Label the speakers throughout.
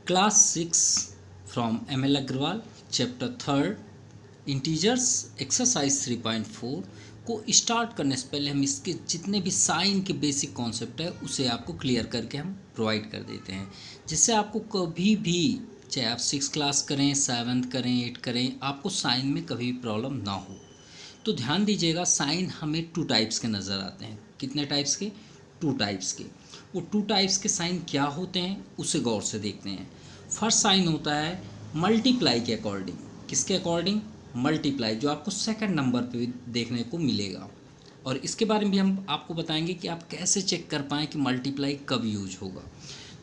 Speaker 1: Class 6 from ML Agarwal chapter 3 integers exercise 3.4 को start करने से पहले हम इसके जितने भी साइन के बेसिक कॉन्सेप्ट है उसे आपको क्लियर करके हम प्रोवाइड कर देते हैं, जिससे आपको कभी भी चाहे आप 6 क्लास करें, 7th करें, 8 करें, आपको साइन में कभी भी प्रॉब्लम ना हो। तो ध्यान दीजिएगा, साइन हमें 2 टाइप्स के नज़र आते हैं। कितने टाइप्स के? 2 टाइप्स के। वो 2 टाइप्स के साइन क्या होते हैं उसे गौर से देखते हैं। फर्स्ट साइन होता है मल्टीप्लाई के अकॉर्डिंग। किसके अकॉर्डिंग? मल्टीप्लाई, जो आपको सेकंड नंबर पे भी देखने को मिलेगा। और इसके बारे में भी हम आपको बताएंगे कि आप कैसे चेक कर पाएँ कि मल्टीप्लाई कब यूज होगा।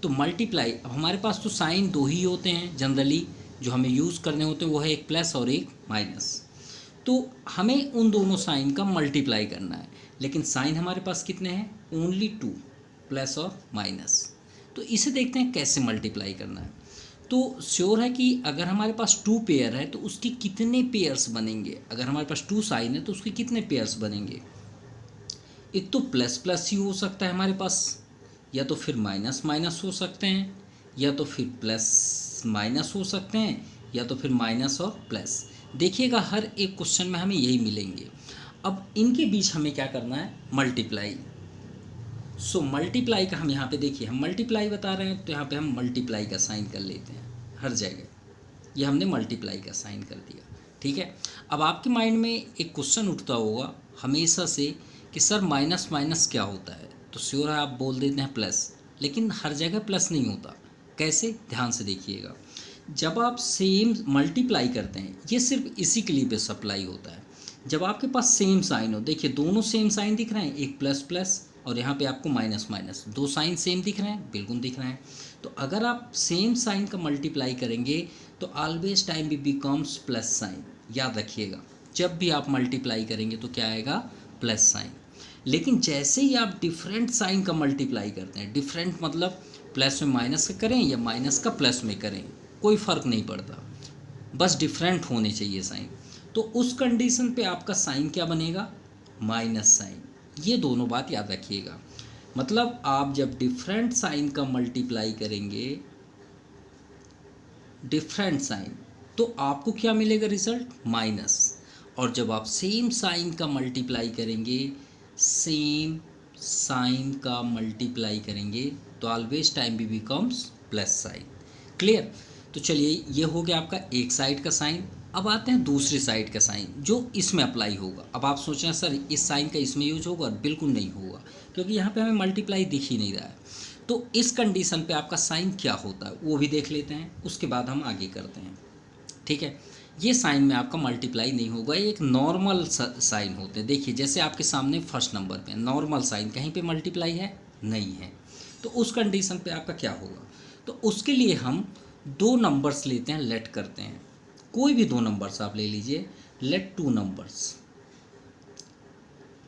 Speaker 1: तो मल्टीप्लाई, अब हमारे पास तो साइन 2 ही होते हैं जनरली जो हमें यूज़ करने होते हैं, वो है एक प्लस और एक माइनस। तो हमें उन दोनों साइन का मल्टीप्लाई करना है, लेकिन साइन हमारे पास कितने हैं? ओनली 2, प्लस और माइनस। तो इसे देखते हैं कैसे मल्टीप्लाई करना है। तो श्योर है कि अगर हमारे पास 2 पेयर है तो उसके कितने पेयर्स बनेंगे? अगर हमारे पास 2 साइन है तो उसके कितने पेयर्स बनेंगे? एक तो प्लस प्लस ही हो सकता है हमारे पास, या तो फिर माइनस माइनस हो सकते हैं, या तो फिर प्लस माइनस हो सकते हैं, या तो फिर माइनस और प्लस। देखिएगा हर एक क्वेश्चन में हमें यही मिलेंगे। अब इनके बीच हमें क्या करना है? मल्टीप्लाई। सो मल्टीप्लाई का हम यहाँ पे देखिए, हम मल्टीप्लाई बता रहे हैं तो यहाँ पे हम मल्टीप्लाई का साइन कर लेते हैं हर जगह। ये हमने मल्टीप्लाई का साइन कर दिया, ठीक है। अब आपके माइंड में एक क्वेश्चन उठता होगा हमेशा से कि सर माइनस माइनस क्या होता है? तो श्योर है आप बोल देते हैं प्लस, लेकिन हर जगह प्लस नहीं होता। कैसे? ध्यान से देखिएगा। जब आप सेम मल्टीप्लाई करते हैं, ये सिर्फ इसी के लिए बेस अप्लाई होता है। जब आपके पास सेम साइन हो, देखिए दोनों सेम साइन दिख रहे हैं, एक प्लस प्लस और यहाँ पे आपको माइनस माइनस, 2 साइन सेम दिख रहे हैं, बिल्कुल दिख रहे हैं। तो अगर आप सेम साइन का मल्टीप्लाई करेंगे तो ऑलवेज टाइम भी बिकम्स प्लस साइन। याद रखिएगा, जब भी आप मल्टीप्लाई करेंगे तो क्या आएगा? Plus sign. लेकिन जैसे ही आप डिफरेंट साइन का मल्टीप्लाई करते हैं, डिफरेंट मतलब प्लस में माइनस का करें या माइनस का प्लस में करें, कोई फ़र्क नहीं पड़ता, बस डिफरेंट होने चाहिए साइन। तो उस कंडीशन पे आपका साइन क्या बनेगा? Minus sign. ये दोनों बात याद रखिएगा। मतलब आप जब डिफरेंट साइन का मल्टीप्लाई करेंगे, डिफरेंट साइन, तो आपको क्या मिलेगा रिजल्ट? माइनस। और जब आप सेम साइन का मल्टीप्लाई करेंगे, सेम साइन का मल्टीप्लाई करेंगे तो ऑलवेज टाइम भी बिकम्स प्लस साइन। क्लियर? तो चलिए, ये हो गया आपका एक साइड का साइन। अब आते हैं दूसरी साइड का साइन जो इसमें अप्लाई होगा। अब आप सोच रहे हैं सर इस साइन का इसमें यूज होगा? बिल्कुल नहीं होगा, क्योंकि यहाँ पे हमें मल्टीप्लाई दिख ही नहीं रहा है। तो इस कंडीशन पे आपका साइन क्या होता है वो भी देख लेते हैं, उसके बाद हम आगे करते हैं, ठीक है। ये साइन में आपका मल्टीप्लाई नहीं होगा, ये एक नॉर्मल साइन होते हैं। देखिए जैसे आपके सामने फर्स्ट नंबर पे नॉर्मल साइन, कहीं पे मल्टीप्लाई है? नहीं है। तो उस कंडीशन पे आपका क्या होगा? तो उसके लिए हम 2 नंबर्स लेते हैं, लेट करते हैं। कोई भी 2 नंबर्स आप ले लीजिए, लेट 2 नंबर्स।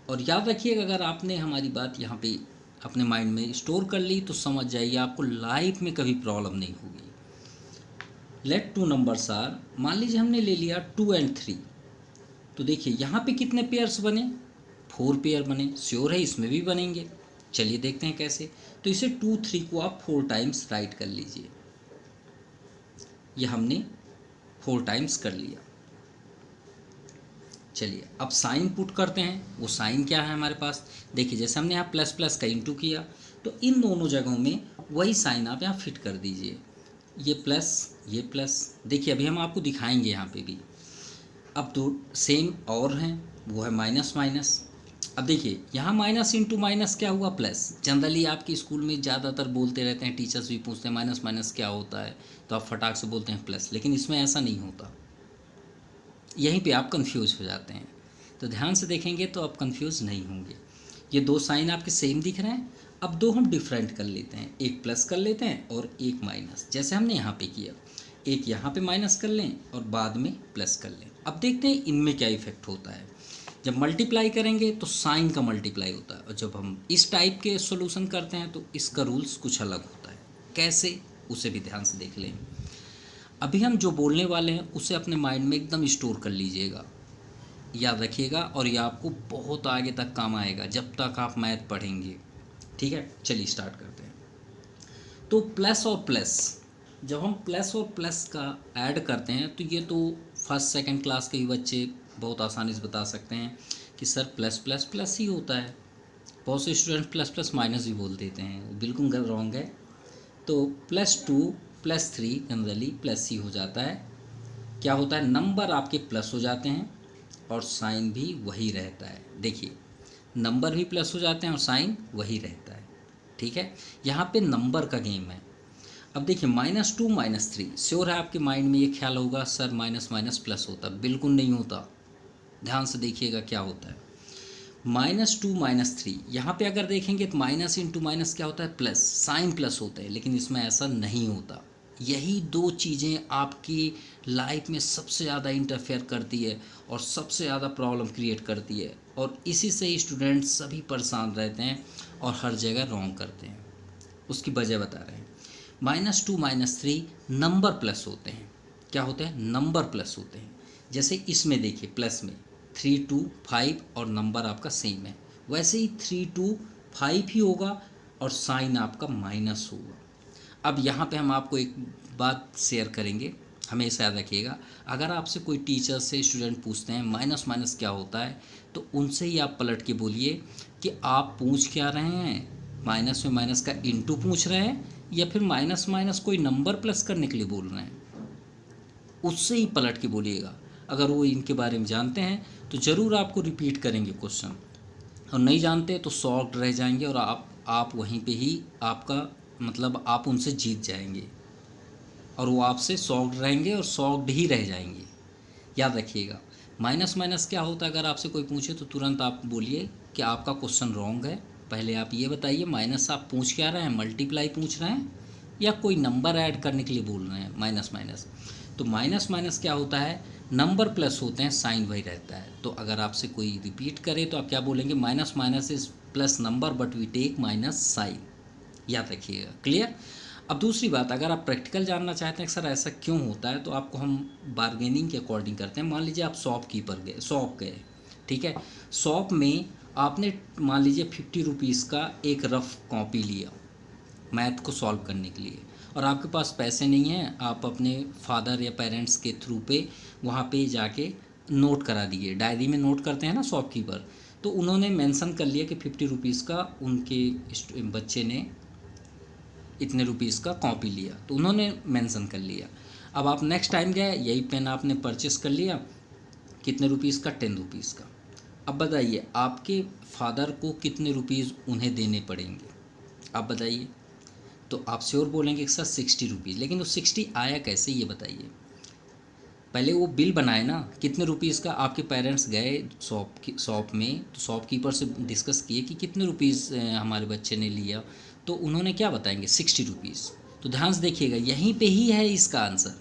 Speaker 1: और याद रखिएगा, अगर आपने हमारी बात यहाँ पे अपने माइंड में स्टोर कर ली तो समझ जाइए आपको लाइफ में कभी प्रॉब्लम नहीं होगी। लेट 2 नंबर्स आर, मान लीजिए हमने ले लिया 2 and 3। तो देखिए यहाँ पे कितने पेयर्स बने? 4 पेयर बने। श्योर है इसमें भी बनेंगे। चलिए देखते हैं कैसे। तो इसे 2 3 को आप 4 टाइम्स राइट कर लीजिए। यह हमने 4 टाइम्स कर लिया। चलिए अब साइन पुट करते हैं। वो साइन क्या है हमारे पास? देखिए जैसे हमने यहाँ प्लस प्लस का इंटू किया, तो इन दोनों जगहों में वही साइन आप यहाँ फिट कर दीजिए। ये प्लस, ये प्लस। देखिए अभी हम आपको दिखाएंगे यहाँ पे भी। अब तो सेम और हैं, वो है माइनस माइनस। अब देखिए यहाँ माइनस इंटू माइनस क्या हुआ? प्लस। जनरली आपके स्कूल में ज़्यादातर बोलते रहते हैं, टीचर्स भी पूछते हैं माइनस माइनस क्या होता है, तो आप फटाक से बोलते हैं प्लस, लेकिन इसमें ऐसा नहीं होता। यहीं पे आप कंफ्यूज हो जाते हैं। तो ध्यान से देखेंगे तो आप कंफ्यूज नहीं होंगे। ये 2 साइन आपके सेम दिख रहे हैं। अब 2 हम डिफरेंट कर लेते हैं, एक प्लस कर लेते हैं और एक माइनस, जैसे हमने यहाँ पे किया। एक यहाँ पे माइनस कर लें और बाद में प्लस कर लें। अब देखते हैं इनमें क्या इफेक्ट होता है। जब मल्टीप्लाई करेंगे तो साइन का मल्टीप्लाई होता है, और जब हम इस टाइप के सॉल्यूशन करते हैं तो इसका रूल्स कुछ अलग होता है। कैसे, उसे भी ध्यान से देख लें। अभी हम जो बोलने वाले हैं उसे अपने माइंड में एकदम स्टोर कर लीजिएगा, याद रखिएगा, और ये आपको बहुत आगे तक काम आएगा जब तक आप मैथ पढ़ेंगे, ठीक है। चलिए स्टार्ट करते हैं। तो प्लस और प्लस जब हम प्लस और प्लस का ऐड करते हैं तो ये तो फर्स्ट सेकंड क्लास के ही बच्चे बहुत आसानी से बता सकते हैं कि सर प्लस प्लस प्लस ही होता है। बहुत से स्टूडेंट प्लस प्लस माइनस भी बोल देते हैं, वो बिल्कुल रॉन्ग है। तो +2 +3 जनरली प्लस ही हो जाता है। क्या होता है, नंबर आपके प्लस हो जाते हैं और साइन भी वही रहता है। देखिए नंबर भी प्लस हो जाते हैं और साइन वही रहता है। ठीक है, यहाँ पे नंबर का गेम है। अब देखिए -2 -3, श्योर है आपके माइंड में ये ख्याल होगा सर माइनस माइनस प्लस होता, बिल्कुल नहीं होता। ध्यान से देखिएगा क्या होता है। -2 -3, यहाँ पे अगर देखेंगे तो माइनस इंटू माइनस क्या होता है, प्लस, साइन प्लस होता है, लेकिन इसमें ऐसा नहीं होता। यही दो चीज़ें आपकी लाइफ में सबसे ज़्यादा इंटरफेयर करती है और सबसे ज़्यादा प्रॉब्लम क्रिएट करती है, और इसी से ही स्टूडेंट्स सभी परेशान रहते हैं और हर जगह रॉन्ग करते हैं। उसकी वजह बता रहे हैं। -2 -3 नंबर प्लस होते हैं। क्या होते हैं, नंबर प्लस होते हैं। जैसे इसमें देखिए प्लस में 3 2 5 और नंबर आपका सेम है, वैसे ही 3 2 5 ही होगा और साइन आपका माइनस होगा। अब यहाँ पे हम आपको एक बात शेयर करेंगे, हमेशा याद रखिएगा। अगर आपसे कोई टीचर से स्टूडेंट पूछते हैं माइनस माइनस क्या होता है, तो उनसे ही आप पलट के बोलिए कि आप पूछ क्या रहे हैं, माइनस में माइनस का इंटू पूछ रहे हैं या फिर माइनस माइनस कोई नंबर प्लस करने के लिए बोल रहे हैं। उससे ही पलट के बोलिएगा। अगर वो इनके बारे में जानते हैं तो ज़रूर आपको रिपीट करेंगे क्वेश्चन, और नहीं जानते तो शॉक्ड रह जाएंगे और आप वहीं पे ही आपका मतलब आप उनसे जीत जाएंगे और वो आपसे शॉक्ड रहेंगे और शॉक्ड ही रह जाएंगे। याद रखिएगा, माइनस माइनस क्या होता है, अगर आपसे कोई पूछे तो तुरंत आप बोलिए कि आपका क्वेश्चन रॉन्ग है। पहले आप ये बताइए माइनस आप पूछ क्या रहे हैं, मल्टीप्लाई पूछ रहे हैं या कोई नंबर ऐड करने के लिए बोल रहे हैं। माइनस माइनस, तो माइनस माइनस क्या होता है, नंबर प्लस होते हैं, साइन वही रहता है। तो अगर आपसे कोई रिपीट करे तो आप क्या बोलेंगे, minus minus is plus number but we take minus sign. याद रखिएगा, क्लियर। अब दूसरी बात, अगर आप प्रैक्टिकल जानना चाहते हैं कि सर ऐसा क्यों होता है, तो आपको हम बार्गेनिंग के अकॉर्डिंग करते हैं। मान लीजिए आप शॉप गए, ठीक है। शॉप में आपने मान लीजिए 50 रुपीज़ का एक रफ कॉपी लिया मैथ को सॉल्व करने के लिए, और आपके पास पैसे नहीं हैं, आप अपने फादर या पेरेंट्स के थ्रू पे वहाँ पे जाके नोट करा दिए। डायरी में नोट करते हैं ना शॉपकीपर, तो उन्होंने मेंशन कर लिया कि 50 रुपीज़ का उनके बच्चे ने इतने रुपीज़ का कॉपी लिया, तो उन्होंने मेंशन कर लिया। अब आप नेक्स्ट टाइम गए, यही पेन आपने परचेस कर लिया, कितने रुपीज़ का, 10 रुपीज़ का। अब बताइए आपके फादर को कितने रुपीज़ उन्हें देने पड़ेंगे, आप बताइए। तो आप श्योर बोलेंगे कि सर 60 रुपीज़, लेकिन वो 60 आया कैसे, ये बताइए। पहले वो बिल बनाए ना, कितने रुपीज़ का। आपके पेरेंट्स गए शॉप में, तो शॉपकीपर से डिस्कस किए कि कितने रुपीज़ हमारे बच्चे ने लिया, तो उन्होंने क्या बताएंगे, 60 रुपीज़। तो ध्यान से देखिएगा, यहीं पे ही है इसका आंसर।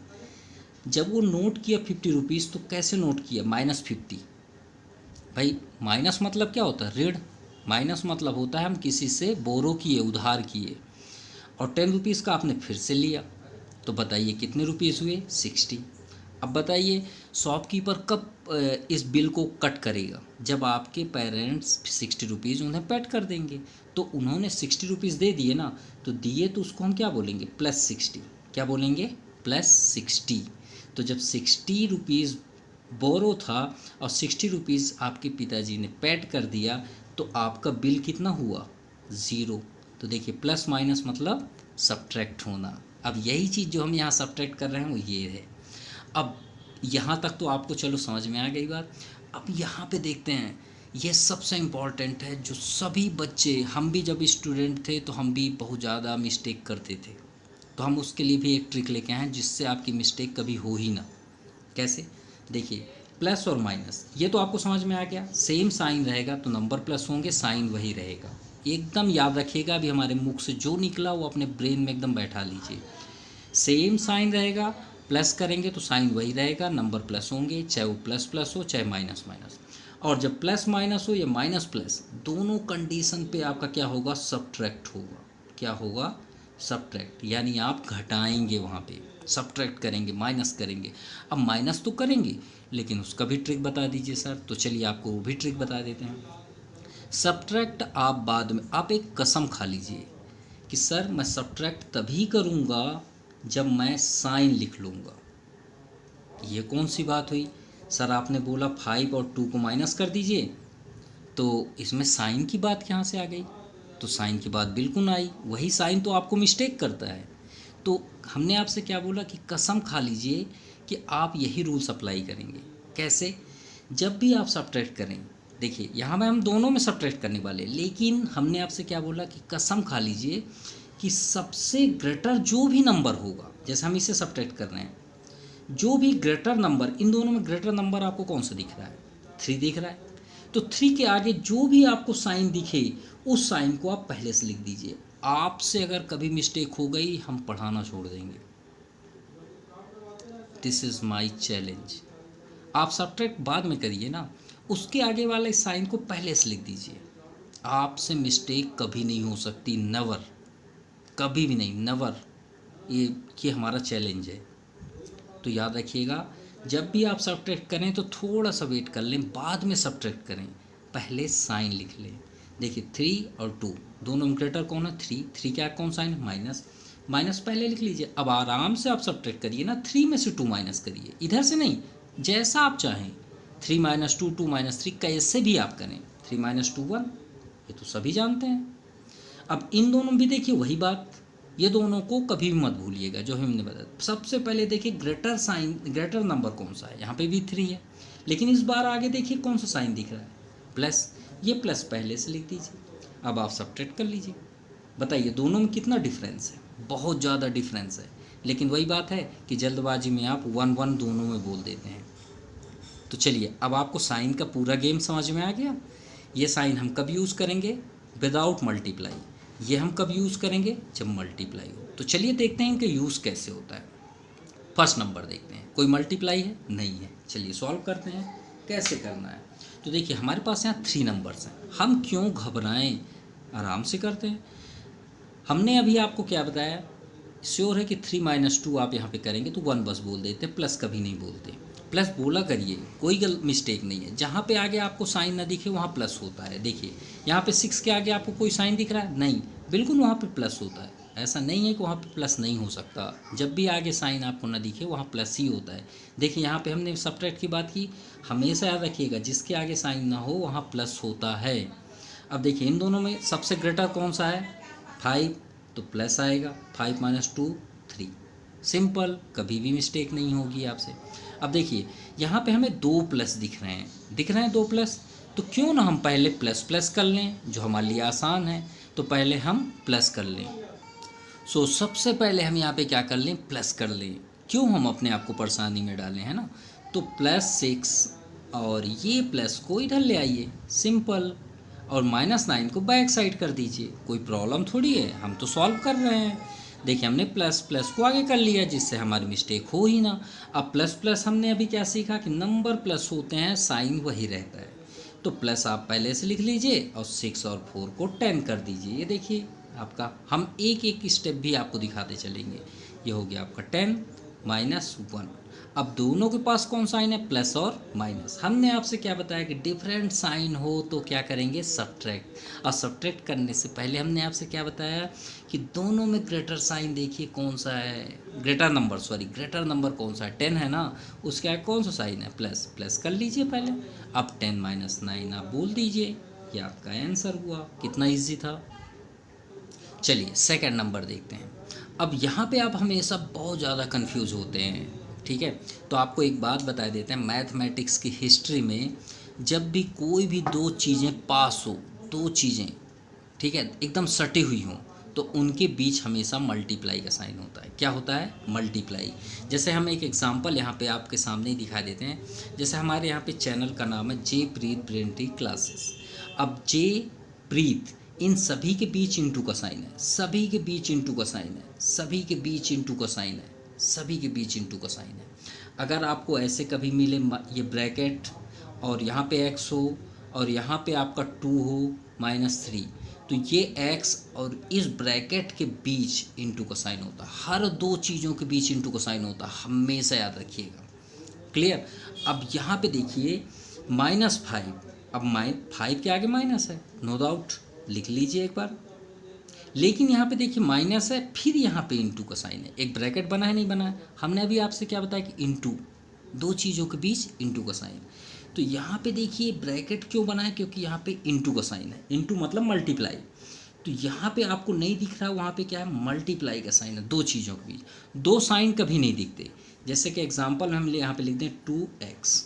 Speaker 1: जब वो नोट किया 50 रुपीज़, तो कैसे नोट किया, -50। भाई माइनस मतलब क्या होता है, ऋण। माइनस मतलब होता है हम किसी से बोरो किए, उधार किए, और 10 रुपीज़ का आपने फिर से लिया, तो बताइए कितने रुपीज़ हुए, 60। अब बताइए शॉपकीपर कब इस बिल को कट करेगा, जब आपके पेरेंट्स 60 रुपीज़ उन्हें पेड कर देंगे। तो उन्होंने 60 रुपीज़ दे दिए ना, तो दिए तो उसको हम क्या बोलेंगे, +60। क्या बोलेंगे, +60। तो जब 60 रुपीज़ बोरो था और 60 रुपीज़ आपके पिताजी ने पेड कर दिया, तो आपका बिल कितना हुआ, 0। तो देखिए प्लस माइनस मतलब सब्ट्रैक्ट होना। अब यही चीज़ जो हम यहाँ सब्ट्रैक्ट कर रहे हैं वो ये है। अब यहाँ तक तो आपको चलो समझ में आ गई बात। अब यहाँ पे देखते हैं, ये सबसे इम्पॉर्टेंट है, जो सभी बच्चे, हम भी जब स्टूडेंट थे तो हम भी बहुत ज़्यादा मिस्टेक करते थे, तो हम उसके लिए भी एक ट्रिक लेके आए हैं जिससे आपकी मिस्टेक कभी हो ही ना। कैसे, देखिए प्लस और माइनस, ये तो आपको समझ में आ गया। सेम साइन रहेगा तो नंबर प्लस होंगे, साइन वही रहेगा। एकदम याद रखिएगा, अभी हमारे मुख से जो निकला वो अपने ब्रेन में एकदम बैठा लीजिए। सेम साइन रहेगा, प्लस करेंगे तो साइन वही रहेगा, नंबर प्लस होंगे, चाहे वो प्लस प्लस हो चाहे माइनस माइनस। और जब प्लस माइनस हो या माइनस प्लस, दोनों कंडीशन पे आपका क्या होगा, सब्ट्रैक्ट होगा। क्या होगा, सब्ट्रैक्ट, यानी आप घटाएंगे, वहाँ पे सब्ट्रैक्ट करेंगे, माइनस करेंगे। अब माइनस तो करेंगे, लेकिन उसका भी ट्रिक बता दीजिए सर। तो चलिए आपको वो भी ट्रिक बता देते हैं। सब्ट्रैक्ट आप बाद में, आप एक कसम खा लीजिए कि सर मैं सब्ट्रैक्ट तभी करूँगा जब मैं साइन लिख लूँगा। ये कौन सी बात हुई सर, आपने बोला 5 और 2 को माइनस कर दीजिए, तो इसमें साइन की बात कहाँ से आ गई? तो साइन की बात बिल्कुल आई, वही साइन तो आपको मिस्टेक करता है। तो हमने आपसे क्या बोला कि कसम खा लीजिए कि आप यही रूल्स अप्लाई करेंगे। कैसे? जब भी आप सब्ट्रैक्ट करें, देखिए यहाँ में हम दोनों में सब्ट्रैक्ट करने वाले, लेकिन हमने आपसे क्या बोला कि कसम खा लीजिए कि सबसे ग्रेटर जो भी नंबर होगा, जैसे हम इसे सब्ट्रैक्ट कर रहे हैं, जो भी ग्रेटर नंबर, इन दोनों में ग्रेटर नंबर आपको कौन सा दिख रहा है? 3 दिख रहा है। तो 3 के आगे जो भी आपको साइन दिखे उस साइन को आप पहले से लिख दीजिए। आपसे अगर कभी मिस्टेक हो गई, हम पढ़ाना छोड़ देंगे। This is my challenge. आप सब्ट्रैक्ट बाद में करिए ना, उसके आगे वाले साइन को पहले से लिख दीजिए। आपसे मिस्टेक कभी नहीं हो सकती, नेवर, कभी भी नहीं, नेवर। ये हमारा चैलेंज है। तो याद रखिएगा, जब भी आप सब्ट्रैक्ट करें तो थोड़ा सा वेट कर लें, बाद में सब्ट्रैक्ट करें, पहले साइन लिख लें। देखिए 3 और 2 दोनों में ग्रेटर कौन है? 3 क्या कौन साइन है? माइनस। माइनस पहले लिख लीजिए। अब आराम से आप सब्ट्रैक्ट करिए ना, 3 में से 2 माइनस करिए, इधर से नहीं, जैसा आप चाहें। 3 - 2 2 - 3 कैसे भी आप करें। 3 - 2 1, ये तो सभी जानते हैं। अब इन दोनों में भी देखिए वही बात, ये दोनों को कभी भी मत भूलिएगा जो हमने बताया। सबसे पहले देखिए ग्रेटर साइन, ग्रेटर नंबर कौन सा है? यहाँ पे भी 3 है, लेकिन इस बार आगे देखिए कौन सा साइन दिख रहा है? प्लस। ये प्लस पहले से लिख दीजिए। अब आप सब्ट्रैक्ट कर लीजिए। बताइए दोनों में कितना डिफरेंस है? बहुत ज़्यादा डिफरेंस है, लेकिन वही बात है कि जल्दबाजी में आप 1 1 दोनों में बोल देते हैं। तो चलिए, अब आपको साइन का पूरा गेम समझ में आ गया। ये साइन हम कब यूज़ करेंगे? Without multiply. ये हम कब यूज़ करेंगे? जब मल्टीप्लाई हो। तो चलिए देखते हैं इनका यूज़ कैसे होता है। फर्स्ट नंबर देखते हैं, कोई मल्टीप्लाई है? नहीं है। चलिए सॉल्व करते हैं, कैसे करना है। तो देखिए हमारे पास यहाँ 3 नंबर्स हैं, हम क्यों घबराएं, आराम से करते हैं। हमने अभी आपको क्या बताया? श्योर है कि 3 - 2 आप यहाँ पे करेंगे तो 1 बस बोल देते, प्लस कभी नहीं बोलते। प्लस बोला करिए, कोई मिस्टेक नहीं है। जहाँ पे आगे आपको साइन ना दिखे वहाँ प्लस होता है। देखिए यहाँ पे 6 के आगे आपको कोई साइन दिख रहा है? नहीं, बिल्कुल वहाँ पे प्लस होता है। ऐसा नहीं है कि वहाँ पे प्लस नहीं हो सकता। जब भी आगे साइन आपको ना दिखे वहाँ प्लस ही होता है। देखिए यहाँ पे हमने सब्ट्रैक्ट की बात की, हमेशा याद रखिएगा जिसके आगे साइन ना हो वहाँ प्लस होता है। अब देखिए इन दोनों में सबसे ग्रेटर कौन सा है? 5, तो प्लस आएगा। 5 - 2 3, सिंपल, कभी भी मिस्टेक नहीं होगी आपसे। अब देखिए यहाँ पे हमें 2 प्लस दिख रहे हैं 2 प्लस, तो क्यों ना हम पहले प्लस प्लस कर लें, जो हमारे लिए आसान है। तो पहले हम प्लस कर लें। सबसे पहले हम यहाँ पे क्या कर लें? प्लस कर लें। क्यों हम अपने आप को परेशानी में डालें, है ना। तो +6 और ये प्लस को इधर ले आइए, सिंपल। और -9 को बैक साइड कर दीजिए, कोई प्रॉब्लम थोड़ी है, हम तो सॉल्व कर रहे हैं। देखिए हमने प्लस प्लस को आगे कर लिया, जिससे हमारी मिस्टेक हो ही ना। अब प्लस प्लस हमने अभी क्या सीखा कि नंबर प्लस होते हैं, साइन वही रहता है। तो प्लस आप पहले से लिख लीजिए और 6 और 4 को 10 कर दीजिए। ये देखिए आपका, हम एक एक स्टेप भी आपको दिखाते चलेंगे। ये हो गया आपका 10 - 1। अब दोनों के पास कौन साइन है? प्लस और माइनस। हमने आपसे क्या बताया कि डिफरेंट साइन हो तो क्या करेंगे? सब्ट्रैक्ट। और सब्ट्रैक्ट करने से पहले हमने आपसे क्या बताया कि दोनों में ग्रेटर साइन देखिए कौन सा है, ग्रेटर नंबर कौन सा है? 10 है ना, उसके आगे कौन सा साइन है? प्लस। प्लस कर लीजिए पहले। अब 10 - 9 आप बोल दीजिए, ये आपका आंसर हुआ। कितना ईजी था। चलिए सेकंड नंबर देखते हैं। अब यहाँ पे आप हमेशा बहुत ज़्यादा कंफ्यूज होते हैं, ठीक है। तो आपको एक बात बता देते हैं, मैथमेटिक्स की हिस्ट्री में जब भी कोई भी 2 चीज़ें पास हो, 2 चीज़ें, ठीक है, एकदम सटी हुई हों, तो उनके बीच हमेशा मल्टीप्लाई का साइन होता है। क्या होता है? मल्टीप्लाई। जैसे हम एक एग्जांपल यहाँ पे आपके सामने ही दिखा देते हैं। जैसे हमारे यहाँ पे चैनल का नाम है जे प्रीत ब्रेनट्री क्लासेस। अब जे प्रीत, इन सभी के बीच इंटू का साइन है, सभी के बीच इंटू का साइन है, सभी के बीच इंटू का साइन है, सभी के बीच इंटू का साइन है। अगर आपको ऐसे कभी मिले ये ब्रैकेट और यहाँ पे x हो और यहाँ पे आपका 2 हो -3, तो ये x और इस ब्रैकेट के बीच इंटू का साइन होता है। हर 2 चीज़ों के बीच इंटू का साइन होता है, हमेशा याद रखिएगा। क्लियर। अब यहाँ पे देखिए -5, अब 5 के आगे माइनस है, नो डाउट, लिख लीजिए एक बार। लेकिन यहाँ पे देखिए माइनस है, फिर यहाँ पे इंटू का साइन है, एक ब्रैकेट बना है नहीं बना है। हमने अभी आपसे क्या बताया कि इंटू, दो चीज़ों के बीच इंटू का साइन। तो यहाँ पे देखिए ब्रैकेट क्यों बना है, क्योंकि यहाँ पे इंटू का साइन है, इंटू मतलब मल्टीप्लाई। तो यहाँ पे आपको नहीं दिख रहा, वहाँ पे क्या है, मल्टीप्लाई का साइन है, दो चीज़ों के बीच। दो साइन कभी नहीं दिखते। जैसे कि एग्जांपल हम यहाँ पे लिखते हैं 2x।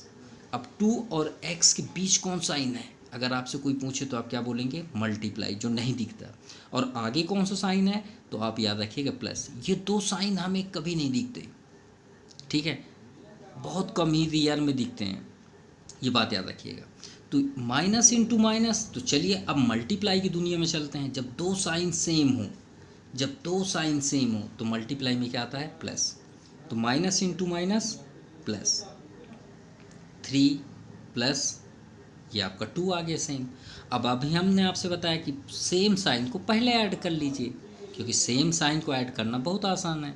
Speaker 1: अब 2 और x के बीच कौन साइन है, अगर आपसे कोई पूछे तो आप क्या बोलेंगे, मल्टीप्लाई, जो नहीं दिखता। और आगे कौन सा साइन है, तो आप याद रखिएगा प्लस। ये दो साइन हमें कभी नहीं दिखते, ठीक है, बहुत कम ही रियल में दिखते हैं, ये बात याद रखिएगा। तो माइनस इंटू माइनस, तो चलिए अब मल्टीप्लाई की दुनिया में चलते हैं। जब दो साइन सेम हो, जब दो साइन सेम हो तो मल्टीप्लाई में क्या आता है, प्लस। तो minus into minus plus, 3 plus ये आपका 2 आ गया सेम। अब अभी हमने आपसे बताया कि सेम साइन को पहले ऐड कर लीजिए, क्योंकि सेम साइन को ऐड करना बहुत आसान है।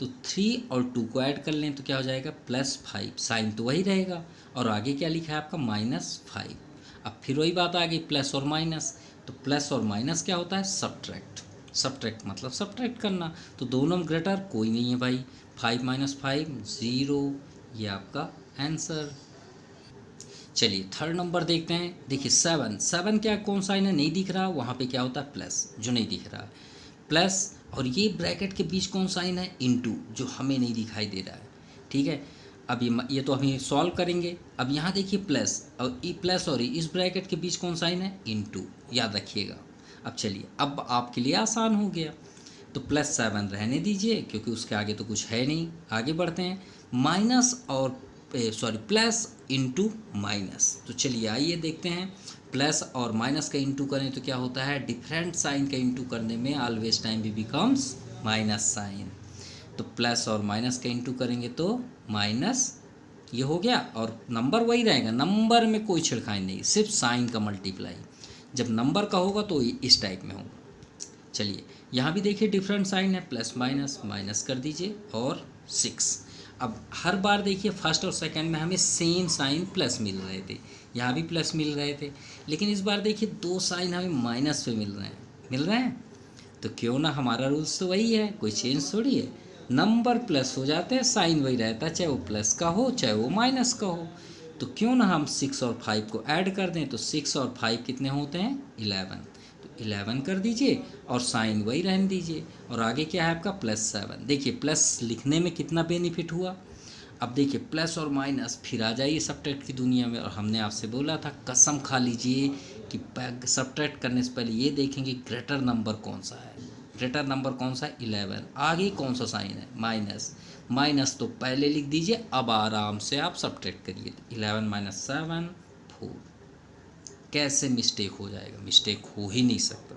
Speaker 1: तो 3 और 2 को ऐड कर लें तो क्या हो जाएगा, +5, साइन तो वही रहेगा, और आगे क्या लिखा है आपका, -5। अब फिर वही बात आ गई, प्लस और माइनस। तो प्लस और माइनस क्या होता है, सब्ट्रैक्ट। सब्ट्रैक्ट मतलब सब्ट्रैक्ट करना। तो दोनों में ग्रेटर कोई नहीं है भाई, 5 - 5 0, ये आपका आंसर। चलिए थर्ड नंबर देखते हैं। देखिए 7 क्या कौन साइन है, नहीं दिख रहा, वहाँ पे क्या होता है, प्लस, जो नहीं दिख रहा प्लस। और ये ब्रैकेट के बीच कौन साइन है, इनटू, जो हमें नहीं दिखाई दे रहा है, ठीक है। अब ये तो हम सॉल्व करेंगे। अब यहाँ देखिए प्लस, और ई प्लस और इस ब्रैकेट के बीच कौन साइन है, इनटू, याद रखिएगा। अब चलिए अब आपके लिए आसान हो गया। तो +7 रहने दीजिए, क्योंकि उसके आगे तो कुछ है नहीं। आगे बढ़ते हैं, माइनस और प्लस इंटू माइनस। तो चलिए आइए देखते हैं, प्लस और माइनस का इंटू करें तो क्या होता है, डिफरेंट साइन का इंटू करने में ऑलवेज टाइम भी बिकम्स माइनस साइन। तो प्लस और माइनस का इंटू करेंगे तो माइनस, ये हो गया, और नंबर वही रहेगा, नंबर में कोई छिड़खानी नहीं, सिर्फ साइन का मल्टीप्लाई। जब नंबर का होगा तो इस टाइप में होगा। चलिए यहाँ भी देखिए डिफरेंट साइन है, प्लस माइनस, माइनस कर दीजिए, और 6। अब हर बार देखिए फर्स्ट और सेकंड में हमें सेम साइन प्लस मिल रहे थे, यहाँ भी प्लस मिल रहे थे, लेकिन इस बार देखिए दो साइन हमें माइनस पे मिल रहे हैं। तो क्यों ना, हमारा रूल्स तो वही है, कोई चेंज थोड़ी है। नंबर प्लस हो जाते हैं, साइन वही रहता है, चाहे वो प्लस का हो चाहे वो माइनस का हो। तो क्यों ना हम 6 और 5 को ऐड कर दें। तो 6 और 5 कितने होते हैं, 11। तो 11 कर दीजिए, और साइन वही रहने दीजिए, और आगे क्या है आपका, +7। देखिए प्लस लिखने में कितना बेनिफिट हुआ। अब देखिए प्लस और माइनस, फिर आ जाइए सब्ट्रैक्ट की दुनिया में। और हमने आपसे बोला था, कसम खा लीजिए कि सब्ट्रैक्ट करने से पहले ये देखेंगे ग्रेटर नंबर कौन सा है। ग्रेटर नंबर कौन सा है, 11। आगे कौन सा साइन है, माइनस। माइनस तो पहले लिख दीजिए, अब आराम से आप सब्ट्रैक्ट करिए। 11 - 7 4। कैसे मिस्टेक हो जाएगा, मिस्टेक हो ही नहीं सकता।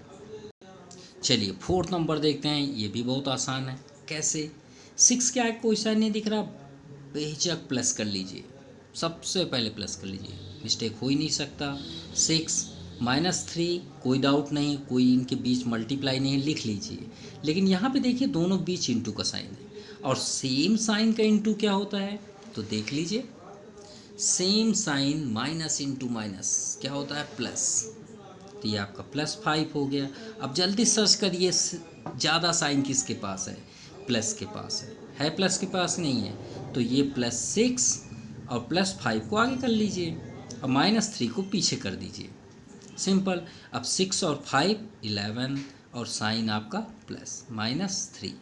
Speaker 1: चलिए फोर्थ नंबर देखते हैं, ये भी बहुत आसान है। कैसे, 6 क्या है, कोई साइन नहीं दिख रहा, बेहिचक प्लस कर लीजिए, सबसे पहले प्लस कर लीजिए, मिस्टेक हो ही नहीं सकता। 6 -3, कोई डाउट नहीं, कोई इनके बीच मल्टीप्लाई नहीं, लिख लीजिए। लेकिन यहाँ पे देखिए दोनों बीच इंटू का साइन है, और सेम साइन का इंटू क्या होता है, तो देख लीजिए, same sign minus into minus क्या होता है, प्लस। तो ये आपका +5 हो गया। अब जल्दी सर्च करिए, ज़्यादा साइन किसके पास है, प्लस के पास है प्लस के पास नहीं है। तो ये +6 और +5 को आगे कर लीजिए, और -3 को पीछे कर दीजिए, सिंपल। अब 6 और 5 11, और साइन आपका प्लस, -3,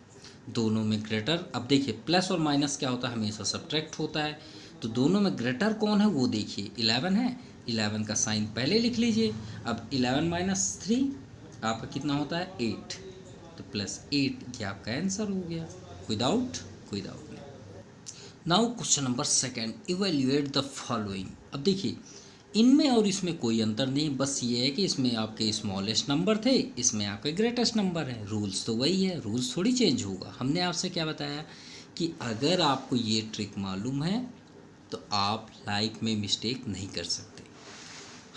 Speaker 1: दोनों में ग्रेटर। अब देखिए प्लस और माइनस क्या होता है, हमेशा सब्ट्रैक्ट होता है। तो दोनों में ग्रेटर कौन है, वो देखिए 11 है, 11 का साइन पहले लिख लीजिए। अब 11 - 3 आपका कितना होता है, 8। तो +8, ये आपका आंसर हो गया। कोई डाउट नहीं। Now question number 2, evaluate the following. अब देखिए इनमें और इसमें कोई अंतर नहीं, बस ये है कि इसमें आपके स्मॉलेस्ट नंबर थे, इसमें आपके ग्रेटेस्ट नंबर है। रूल्स तो वही है, रूल्स थोड़ी चेंज होगा। हमने आपसे क्या बताया कि अगर आपको ये ट्रिक मालूम है तो आप लाइफ में मिस्टेक नहीं कर सकते।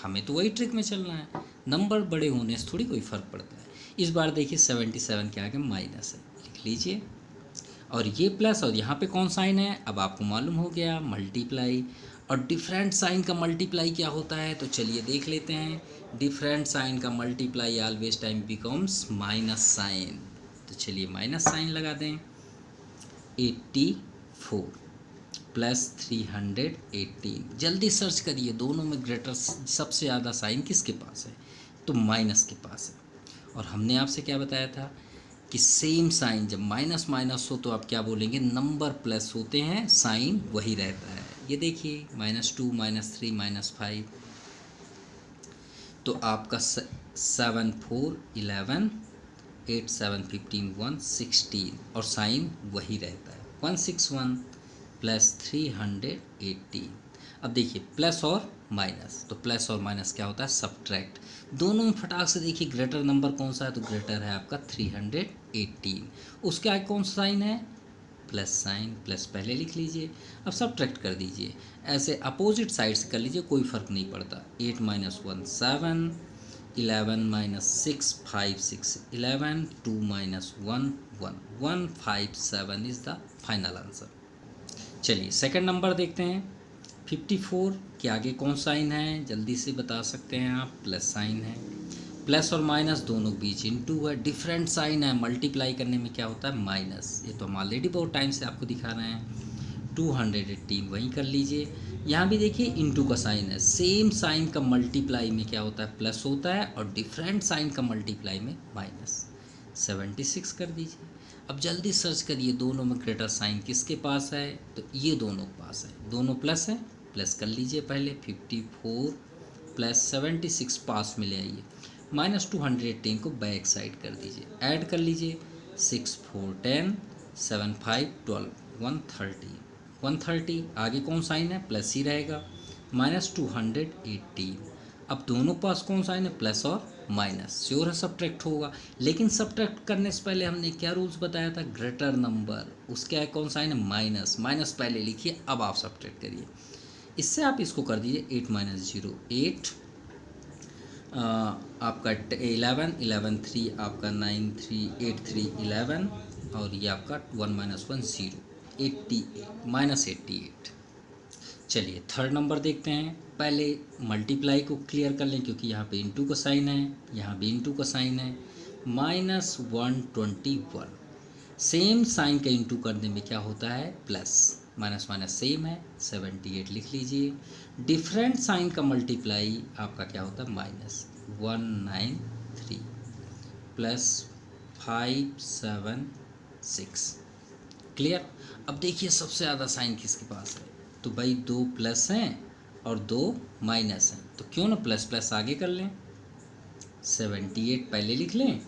Speaker 1: हमें तो वही ट्रिक में चलना है, नंबर बड़े होने से थोड़ी कोई फ़र्क पड़ता है। इस बार देखिए 77 के आगे माइनस है, लिख लीजिए, और ये प्लस, और यहाँ पे कौन साइन है, अब आपको मालूम हो गया, मल्टीप्लाई। और डिफरेंट साइन का मल्टीप्लाई क्या होता है, तो चलिए देख लेते हैं। डिफरेंट साइन का multiply always time becomes minus sign. तो चलिए माइनस साइन लगा दें। 84 प्लस 318। जल्दी सर्च करिए दोनों में ग्रेटर सबसे ज़्यादा साइन किसके पास है, तो माइनस के पास है। और हमने आपसे क्या बताया था कि सेम साइन जब माइनस माइनस हो तो आप क्या बोलेंगे, नंबर प्लस होते हैं साइन वही रहता है। ये देखिए -2 -3 -5, तो आपका 7 4 11 8 7 15 116 और साइन वही रहता है 161 प्लस 318। अब देखिए प्लस और माइनस, तो प्लस और माइनस क्या होता है, सब्ट्रैक्ट। दोनों में फटाक से देखिए ग्रेटर नंबर कौन सा है, तो ग्रेटर है आपका 318। उसके आगे कौन सा साइन है, प्लस साइन, प्लस पहले लिख लीजिए। अब सब्ट्रैक्ट कर दीजिए, ऐसे अपोजिट साइड से कर लीजिए, कोई फ़र्क नहीं पड़ता। 8 - 1 7, 11 - 6 5 6 11, 2 - 1 1 157 इज़ द फाइनल आंसर। चलिए सेकंड नंबर देखते हैं। 54 के आगे कौन साइन है, जल्दी से बता सकते हैं आप, प्लस साइन है। प्लस और माइनस दोनों बीच इंटू है, डिफरेंट साइन है, मल्टीप्लाई करने में क्या होता है, माइनस। ये तो हम ऑलरेडी बहुत टाइम से आपको दिखा रहे हैं। 218 वहीं कर लीजिए। यहाँ भी देखिए इंटू का साइन है, सेम साइन का मल्टीप्लाई में क्या होता है, प्लस होता है, और डिफरेंट साइन का मल्टीप्लाई में माइनस। 76 कर दीजिए। अब जल्दी सर्च करिए दोनों में ग्रेटर साइन किसके पास है, तो ये दोनों के पास है, दोनों प्लस है, प्लस कर लीजिए पहले। 54 प्लस 76 पास में ले आइए, -210 को बैक साइड कर दीजिए, ऐड कर लीजिए। 6 4 10 7 5 12 130 130। आगे कौन साइन है, प्लस ही रहेगा, -218। अब दोनों पास कौन साइन है, प्लस और माइनस, श्योर है सब्ट्रैक्ट होगा। लेकिन सब्ट्रैक्ट करने से पहले हमने क्या रूल्स बताया था, ग्रेटर नंबर, उसके आगे कौन साइन है, माइनस, माइनस पहले लिखिए, अब आप सब्ट्रैक्ट करिए। इससे आप इसको कर दीजिए 8 - 0 8, आपका 11 11 3 आपका 9 3 8 3 11, और ये आपका 1 - 1 0 88 -88। चलिए थर्ड नंबर देखते हैं। पहले मल्टीप्लाई को क्लियर कर लें, क्योंकि यहाँ पे इंटू का साइन है, यहाँ भी इंटू का साइन है। -121, सेम साइन का इंटू करने में क्या होता है, प्लस, माइनस माइनस सेम है, 78 लिख लीजिए। डिफरेंट साइन का मल्टीप्लाई आपका क्या होता है, -193 प्लस 576। क्लियर। अब देखिए सबसे ज़्यादा साइन किसके पास है, तो भाई 2 प्लस हैं और 2 माइनस हैं, तो क्यों ना प्लस प्लस आगे कर लें, 78 पहले लिख लें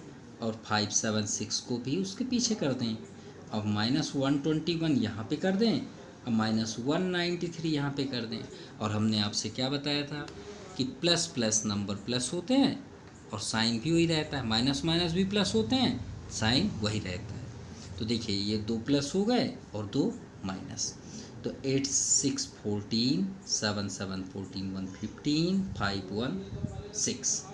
Speaker 1: और 576 को भी उसके पीछे कर दें। अब -121 यहाँ पे कर दें, अब -193 यहाँ पे कर दें। और हमने आपसे क्या बताया था कि प्लस प्लस नंबर प्लस होते हैं और साइन भी वही रहता है, माइनस माइनस भी प्लस होते हैं, साइन वही रहता है। तो देखिए ये 2 प्लस हो गए और 2 माइनस, तो 8 6 14 7 7 14 115 5 1 6,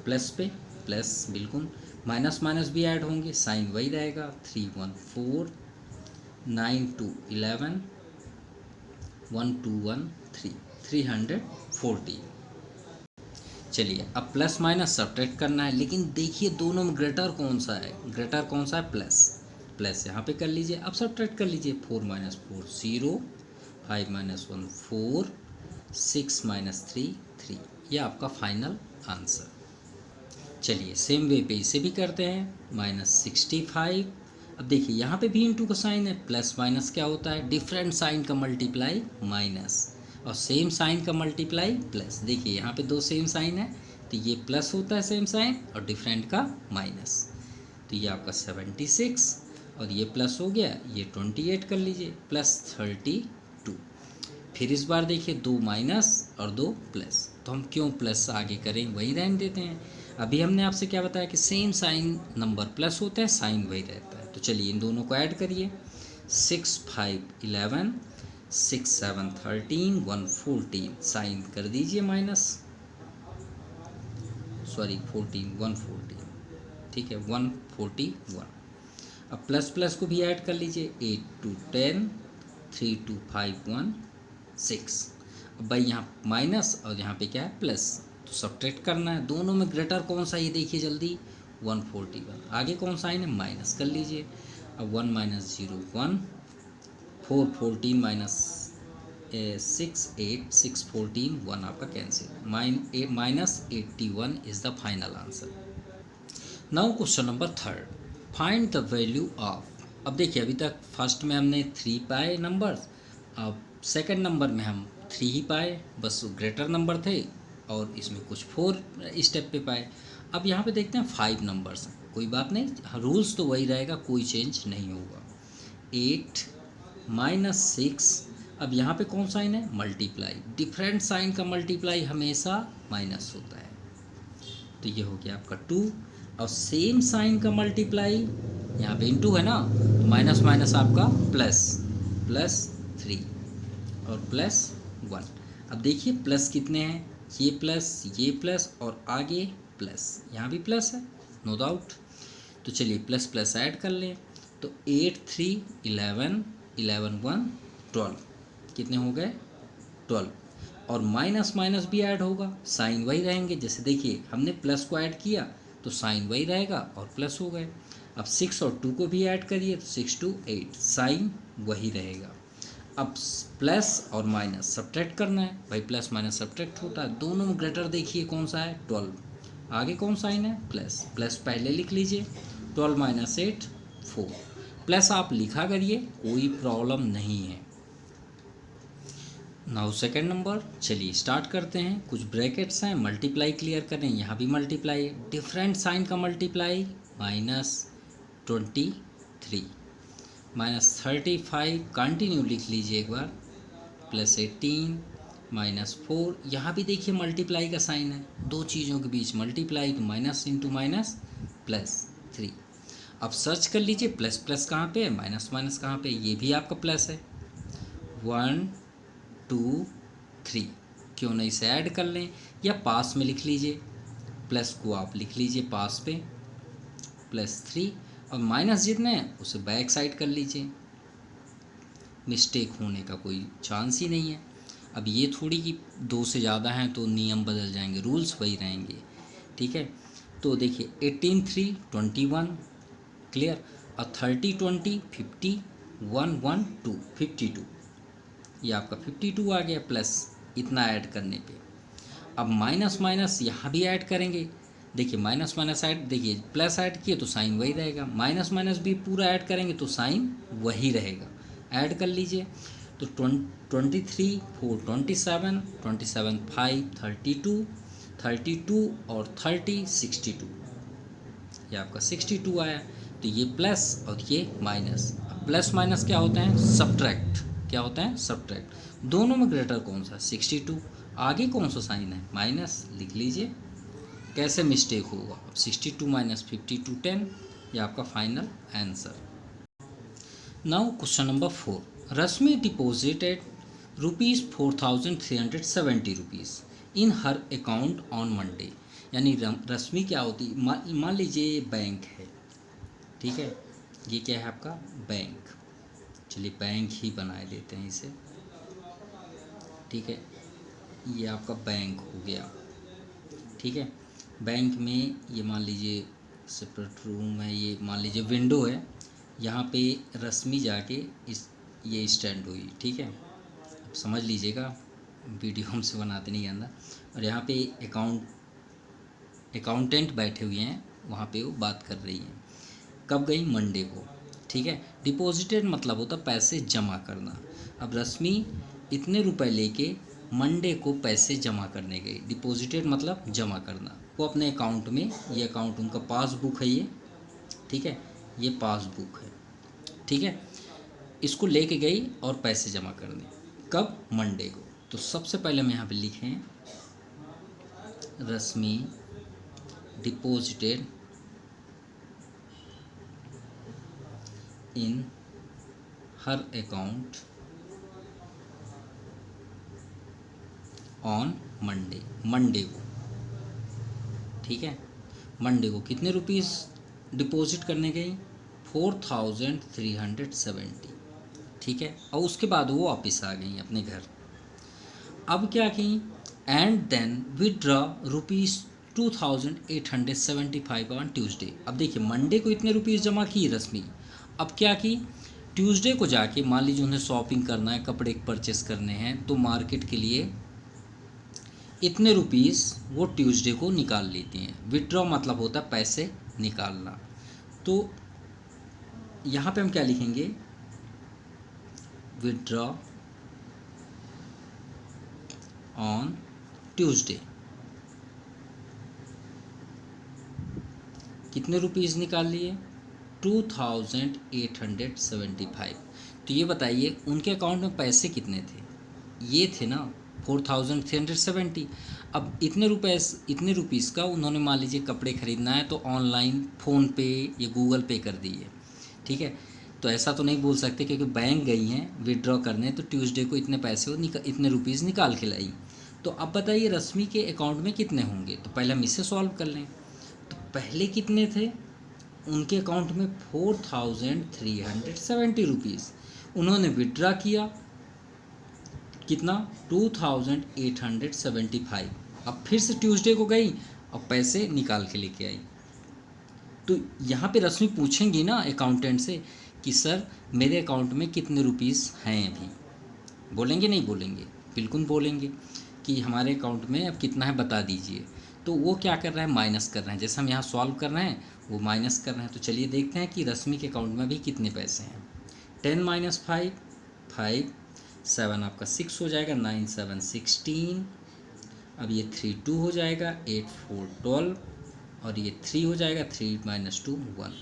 Speaker 1: प्लस पे प्लस बिल्कुल, माइनस माइनस भी ऐड होंगे, साइन वही रहेगा। 3 1 4 9 2 11 1 2 1 3 340। चलिए अब प्लस माइनस सब्ट्रैक्ट करना है, लेकिन देखिए दोनों में ग्रेटर कौन सा है, ग्रेटर कौन सा है, प्लस, प्लस यहाँ पे कर लीजिए। अब सब्ट्रैक्ट कर लीजिए, 4 - 4 0, 5 - 1 4, 6 - 3 3, ये आपका फाइनल आंसर। चलिए सेम वे पे इसे भी करते हैं, -65। अब देखिए यहाँ पे भी इंटू का साइन है, प्लस माइनस क्या होता है, डिफरेंट साइन का मल्टीप्लाई माइनस, और सेम साइन का मल्टीप्लाई प्लस। देखिए यहाँ पे 2 सेम साइन है, तो ये प्लस होता है सेम साइन, और डिफरेंट का माइनस, तो ये आपका 76, और ये प्लस हो गया, ये 28 कर लीजिए, +32। फिर इस बार देखिए 2 माइनस और 2 प्लस, तो हम क्यों प्लस आगे करें, वही रहने देते हैं। अभी हमने आपसे क्या बताया कि सेम साइन नंबर प्लस होता है, साइन वही रहता है। तो चलिए इन दोनों को ऐड करिए, 6 5 11 6 7 13 114, साइन कर दीजिए माइनस, सॉरी 14 114, ठीक है 141। अब प्लस प्लस को भी ऐड कर लीजिए, 8 2 10 3 2 5 1 6। अब भाई यहाँ माइनस और यहाँ पे क्या है प्लस, तो सब्ट्रैक्ट करना है। दोनों में ग्रेटर कौन सा, ये देखिए जल्दी 141। आगे कौन सा साइन है, माइनस कर लीजिए। अब 1 माइनस 0 1, 4 14 माइनस 6 8 6 14 1 आपका cancel, minus 81 is the final answer. Now question number 3, find the value of. अब देखिए अभी तक फर्स्ट में हमने 3 पाए नंबर्स, अब सेकंड नंबर में हम 3 ही पाए, बस ग्रेटर नंबर थे, और इसमें कुछ 4 स्टेप पे पाए। अब यहाँ पे देखते हैं 5 नंबर्स, कोई बात नहीं, रूल्स तो वही रहेगा, कोई चेंज नहीं होगा। 8 माइनस 6, अब यहाँ पे कौन साइन है, मल्टीप्लाई। डिफरेंट साइन का मल्टीप्लाई हमेशा माइनस होता है, तो ये हो गया आपका 2। और सेम साइन का मल्टीप्लाई यहाँ पे इनटू है ना, माइनस माइनस आपका प्लस, प्लस 3 और प्लस 1। अब देखिए प्लस कितने हैं, ये प्लस और आगे प्लस, यहाँ भी प्लस है नो डाउट। तो चलिए प्लस प्लस ऐड कर लें, तो 8 3 11 11 1 12, कितने हो गए 12। और माइनस माइनस भी ऐड होगा, साइन वही रहेंगे। जैसे देखिए हमने प्लस को ऐड किया तो साइन वही रहेगा और प्लस हो गए। अब 6 और 2 को भी ऐड करिए तो 6 2 8, साइन वही रहेगा। अब प्लस और माइनस सब्ट्रैक्ट करना है, भाई प्लस माइनस सब्ट्रैक्ट होता है। दोनों में ग्रेटर देखिए कौन सा है, 12। आगे कौन साइन है, प्लस, प्लस पहले लिख लीजिए, 12 माइनस 8 4। प्लस आप लिखा करिए, कोई प्रॉब्लम नहीं है। नाउ सेकेंड नंबर, चलिए स्टार्ट करते हैं। कुछ ब्रैकेट्स हैं, मल्टीप्लाई क्लियर करें, यहाँ भी मल्टीप्लाई, डिफरेंट साइन का मल्टीप्लाई, माइनस 23 माइनस 35, कंटिन्यू लिख लीजिए एक बार, प्लस 18 माइनस 4। यहाँ भी देखिए मल्टीप्लाई का साइन है, दो चीज़ों के बीच मल्टीप्लाई, तो माइनस इंटू माइनस प्लस 3। अब सर्च कर लीजिए प्लस प्लस कहाँ पे है, माइनस माइनस कहाँ पे, ये भी आपका प्लस है। 1 2 3, क्यों नहीं से ऐड कर लें, या पास में लिख लीजिए, प्लस को आप लिख लीजिए पास पे, प्लस 3, और माइनस जितने हैं उसे बैक साइड कर लीजिए, मिस्टेक होने का कोई चांस ही नहीं है। अब ये थोड़ी कि 2 से ज़्यादा हैं तो नियम बदल जाएंगे, रूल्स वही रहेंगे, ठीक है। तो देखिए 18 3 21, क्लियर। और 30 20 50 1 1 2 52, ये आपका 52 आ गया, प्लस इतना ऐड करने पे। अब माइनस माइनस यहाँ भी ऐड करेंगे, देखिए माइनस माइनस ऐड, देखिए प्लस ऐड किए तो साइन वही रहेगा, माइनस माइनस भी पूरा ऐड करेंगे तो साइन वही रहेगा। ऐड कर लीजिए, तो 23 4 27 27 5 32 और 30 62, ये आपका 62 आया। तो ये प्लस और ये माइनस, प्लस माइनस क्या होता है, सब्ट्रैक्ट, क्या होता है, सब्ट्रैक्ट। दोनों में ग्रेटर कौन सा, 62। आगे कौन सा साइन है, माइनस, लिख लीजिए, कैसे मिस्टेक होगा। अब 62 माइनस 52 10, ये आपका final answer. Now question number 4, Rashmi deposited ₹4370 in her account on Monday. यानी रश्मि क्या होती, मान लीजिए ये बैंक है, ठीक है, ये क्या है आपका बैंक, चलिए बैंक ही बनाए देते हैं इसे, ठीक है, ये आपका बैंक हो गया, ठीक है। बैंक में ये मान लीजिए सेपरेट रूम है, ये मान लीजिए विंडो है, यहाँ पे रश्मि जाके ये स्टैंड हुई, ठीक है, अब समझ लीजिएगा, वीडियो हमसे बनाते नहीं अंदर। और यहाँ पे अकाउंटेंट बैठे हुए हैं, वहाँ पे वो बात कर रही हैं। कब गई, मंडे को, ठीक है। डिपॉजिटेड मतलब होता पैसे जमा करना। अब रश्मि इतने रुपए लेके मंडे को पैसे जमा करने गई, डिपॉजिटेड मतलब जमा करना, वो अपने अकाउंट में, ये अकाउंट उनका पासबुक है ये, ठीक है, ये पासबुक है, ठीक है, इसको लेके गई और पैसे जमा करने, कब, मंडे को। तो सबसे पहले हम यहाँ पे लिखें, Rashmi deposited in her account on Monday, Monday को, ठीक है, मंडे को कितने रुपीस डिपॉजिट करने गई, 4370, ठीक है। और उसके बाद वो वापस आ गई अपने घर। अब क्या की, and then withdraw ₹2875 on Tuesday. अब देखिए मंडे को इतने रुपीज़ जमा की रश्मि, अब क्या की, ट्यूसडे को जाके मान लीजिए उन्हें शॉपिंग करना है, कपड़े परचेस करने हैं, तो मार्केट के लिए इतने रुपीज़ वो ट्यूसडे को निकाल लेती हैं। विदड्रॉ मतलब होता है पैसे निकालना। तो यहाँ पे हम क्या लिखेंगे, विदड्रॉ ऑन ट्यूसडे, कितने रुपीज़ निकाल लिए, 2875। तो ये बताइए उनके अकाउंट में पैसे कितने थे, ये थे ना 4370। अब इतने रुपीज़ का उन्होंने मान लीजिए कपड़े ख़रीदना है तो ऑनलाइन फ़ोन पे या गूगल पे कर दिए, ठीक है। तो ऐसा तो नहीं बोल सकते क्योंकि बैंक गई हैं विड्रॉ करने, तो ट्यूसडे को इतने पैसे इतने रुपीज़ निकाल के लाई। तो अब बताइए रश्मि के अकाउंट में कितने होंगे, तो पहले हम इसे सॉल्व कर लें। तो पहले कितने थे, उनके अकाउंट में 4370 रुपीज़, उन्होंने विड्रॉ किया कितना, 2875। अब फिर से ट्यूसडे को गई और पैसे निकाल के लेके आई। तो यहाँ पे रश्मि पूछेंगी ना अकाउंटेंट से कि सर मेरे अकाउंट में कितने रुपीज़ हैं अभी, बोलेंगे नहीं बोलेंगे, बिल्कुल बोलेंगे कि हमारे अकाउंट में अब कितना है बता दीजिए। तो वो क्या कर रहा है, माइनस कर रहे हैं, जैसे हम यहाँ सॉल्व कर रहे हैं वो माइनस कर रहे हैं। तो चलिए देखते हैं कि रश्मि के अकाउंट में अभी कितने पैसे हैं। 10 - 5 5, 7 आपका 6 हो जाएगा, 9 - 7 16, अब ये 3 2 हो जाएगा, 8 4 12, और ये 3 हो जाएगा, 3 - 2 1,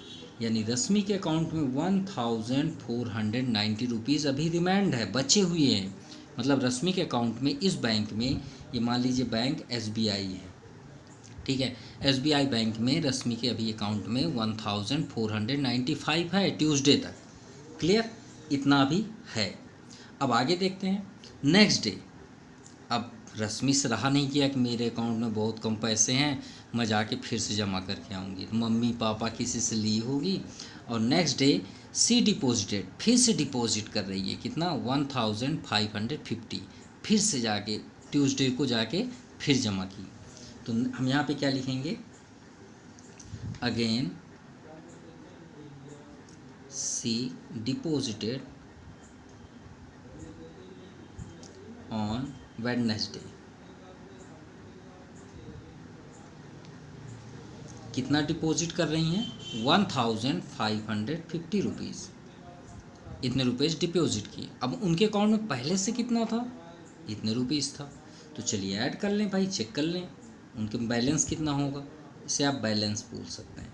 Speaker 1: यानी रश्मि के अकाउंट में 1490 रुपीज़ अभी रिमाइंड है, बचे हुए हैं। मतलब रश्मि के अकाउंट में इस बैंक में, ये मान लीजिए बैंक SBI है, ठीक है, SBI बैंक में रश्मि के अभी अकाउंट में 1495 है ट्यूसडे तक। क्लियर, इतना भी है। अब आगे देखते हैं नेक्स्ट डे। अब रश्मि से रहा नहीं किया कि मेरे अकाउंट में बहुत कम पैसे हैं, मैं जाके फिर से जमा करके आऊँगी। तो मम्मी पापा किसी से ली होगी, और नेक्स्ट डे सी डिपॉजिटेड, फिर से डिपॉजिट कर रही है कितना, 1550, फिर से जाके ट्यूसडे को जाके फिर जमा की। तो हम यहाँ पे क्या लिखेंगे, again she deposited on Wednesday, कितना डिपॉजिट कर रही हैं, 1550 रुपीज़, इतने रुपीज़ डिपॉजिट किए। अब उनके अकाउंट में पहले से कितना था, इतने रुपीज़ था। तो चलिए ऐड कर लें भाई, चेक कर लें उनके बैलेंस कितना होगा, इसे आप बैलेंस बोल सकते हैं।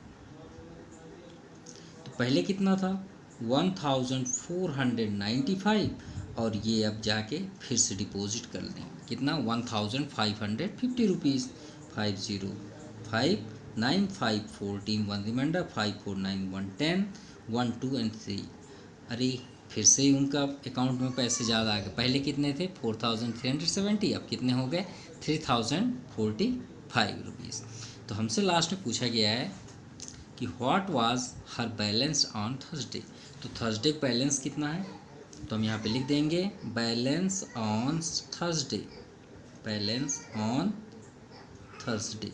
Speaker 1: तो पहले कितना था, 1495, और ये अब जाके फिर से डिपॉजिट कर लें कितना, 1550 रुपीज़, 505 9 5 14 1 रिमाइंडर, 5 4 9 1 10 1 2 and 3। अरे फिर से ही उनका अकाउंट में पैसे ज़्यादा आ गए, पहले कितने थे 4370, अब कितने हो गए 3045 रुपीज़। तो हमसे लास्ट में पूछा गया है कि what was her balance on Thursday. तो थर्सडे का बैलेंस कितना है, तो हम यहाँ पे लिख देंगे balance on Thursday, balance on Thursday.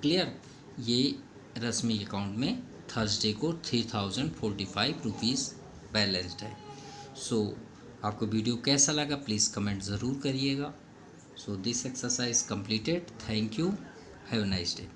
Speaker 1: Clear, ये रश्मि के अकाउंट में थर्सडे को 3045 रुपीज़ बैलेंस्ड है। सो आपको वीडियो कैसा लगा प्लीज़ कमेंट ज़रूर करिएगा। So this exercise completed, thank you, have a nice day.